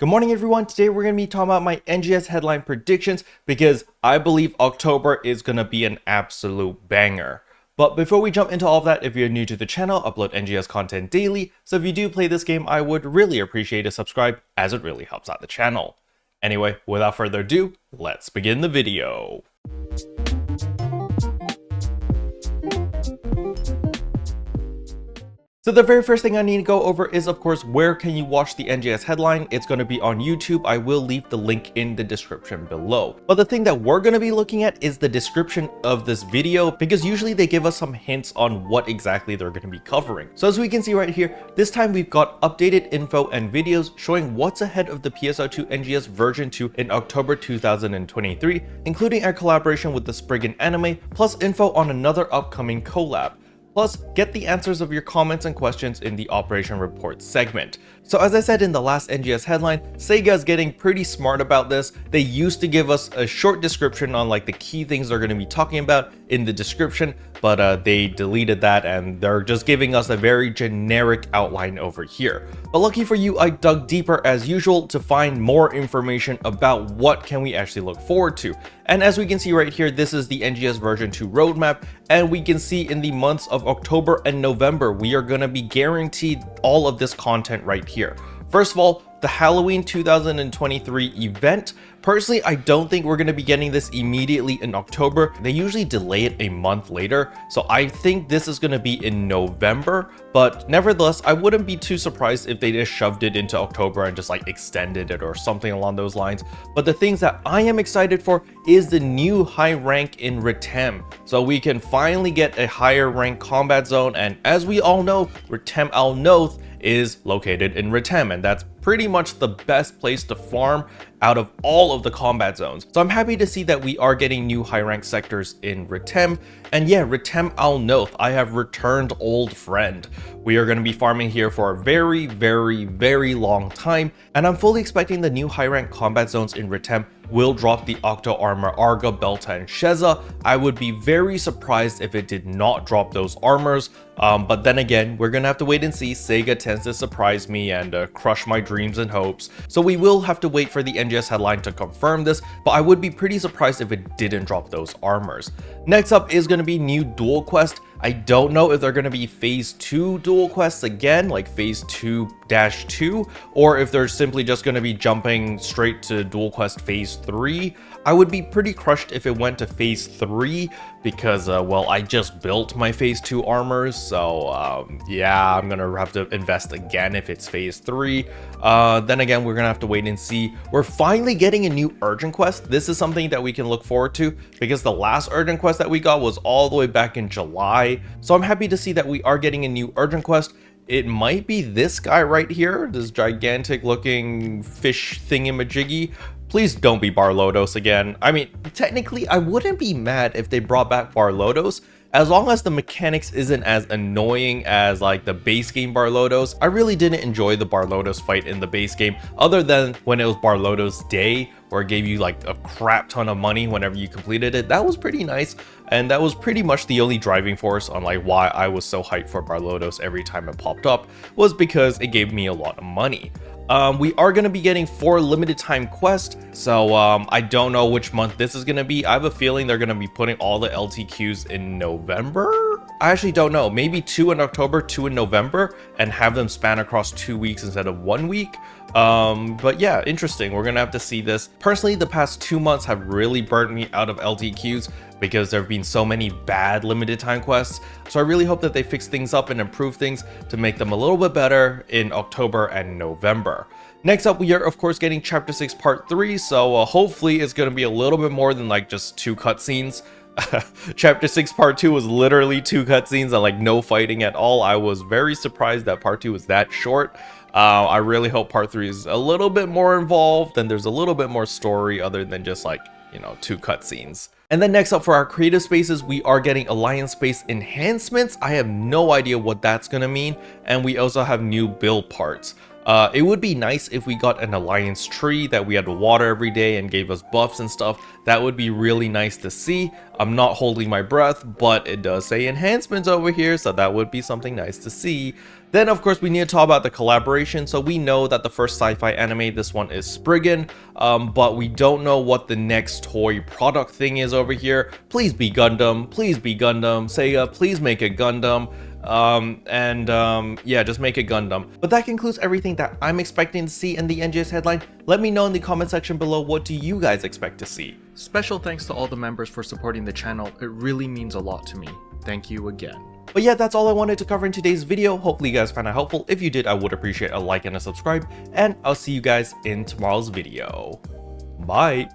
Good morning everyone, today we're going to be talking about my NGS headline predictions because I believe October is going to be an absolute banger. But before we jump into all of that, if you're new to the channel, I upload NGS content daily, so if you do play this game, I would really appreciate a subscribe as it really helps out the channel. Anyway, without further ado, let's begin the video. So the very first thing I need to go over is, of course, where can you watch the NGS headline? It's going to be on YouTube. I will leave the link in the description below. But the thing that we're going to be looking at is the description of this video, because usually they give us some hints on what exactly they're going to be covering. So as we can see right here, this time we've got updated info and videos showing what's ahead of the PSO2 NGS version 2 in October 2023, including our collaboration with the Spriggan anime, plus info on another upcoming collab. Plus, get the answers of your comments and questions in the Operation Report segment. So as I said in the last NGS headline, Sega is getting pretty smart about this. They used to give us a short description on like the key things they're going to be talking about in the description, but they deleted that and they're just giving us a very generic outline over here. But lucky for you, I dug deeper as usual to find more information about what can we actually look forward to. And as we can see right here, this is the NGS version 2 roadmap, and we can see in the months of October and November, we are going to be guaranteed all of this content right here. First of all, the Halloween 2023 event. Personally, I don't think we're going to be getting this immediately in October. They usually delay it a month later, so I think this is going to be in November, but nevertheless, I wouldn't be too surprised if they just shoved it into October and just like extended it or something along those lines. But the things that I am excited for is the new high rank in Retem. So we can finally get a higher rank combat zone, and as we all know, Retem Al Noth is located in Retem, and that's pretty much the best place to farm out of all of the combat zones. So I'm happy to see that we are getting new high rank sectors in Retem. And yeah, Retem Al Noth, I have returned old friend. We are going to be farming here for a very long time, and I'm fully expecting the new high rank combat zones in Retem will drop the Octo Armor, Arga, Belta, and Sheza. I would be very surprised if it did not drop those armors, but then again, we're gonna have to wait and see. Sega tends to surprise me and crush my dreams and hopes, so we will have to wait for the NGS headline to confirm this, but I would be pretty surprised if it didn't drop those armors. Next up is gonna be new dual quest. I don't know if they're going to be phase 2 dual quests again, like phase 2-2, or if they're simply just going to be jumping straight to dual quest phase 3. I would be pretty crushed if it went to phase 3 because, well, I just built my phase 2 armors, so yeah, I'm going to have to invest again if it's phase 3. Then again, we're going to have to wait and see. We're finally getting a new urgent quest. This is something that we can look forward to because the last urgent quest that we got was all the way back in July. So I'm happy to see that we are getting a new urgent quest. It might be this guy right here, this gigantic looking fish thingamajiggy. Please don't be Barlodos again. I mean, technically, I wouldn't be mad if they brought back Barlodos, as long as the mechanics isn't as annoying as like the base game Barlodos. I really didn't enjoy the Barlodos fight in the base game, other than when it was Barlodos Day, where it gave you like a crap ton of money whenever you completed it. That was pretty nice, and that was pretty much the only driving force on like why I was so hyped for Barlodos every time it popped up, was because it gave me a lot of money. We are going to be getting 4 limited time quests, so I don't know which month this is going to be. I have a feeling they're going to be putting all the LTQs in November? I actually don't know. Maybe 2 in October, 2 in November, and have them span across 2 weeks instead of 1 week. But yeah, interesting. We're going to have to see this. Personally, the past 2 months have really burnt me out of LTQs because there have been so many bad limited time quests. So I really hope that they fix things up and improve things to make them a little bit better in October and November. Next up, we are of course getting Chapter 6 Part 3, so hopefully it's going to be a little bit more than like just 2 cutscenes. Chapter 6 Part 2 was literally 2 cutscenes and like no fighting at all. I was very surprised that Part 2 was that short. I really hope Part 3 is a little bit more involved and there's a little bit more story other than just like, you know, 2 cutscenes. And then next up for our creative spaces, we are getting Alliance Space enhancements. I have no idea what that's going to mean. And we also have new build parts. It would be nice if we got an Alliance tree that we had to water every day and gave us buffs and stuff. That would be really nice to see. I'm not holding my breath, but it does say enhancements over here, so that would be something nice to see. Then of course we need to talk about the collaboration. So we know that the first sci-fi anime, this one is Spriggan, but we don't know what the next toy product thing is over here. Please be Gundam, please be Gundam. Sega, please make a Gundam. Yeah, just make a Gundam. But that concludes everything that I'm expecting to see in the NGS headline. Let me know in the comment section below, what do you guys expect to see? Special thanks to all the members for supporting the channel. It really means a lot to me. Thank you again. But yeah, that's all I wanted to cover in today's video. Hopefully you guys found it helpful. If you did, I would appreciate a like and a subscribe, and I'll see you guys in tomorrow's video. Bye!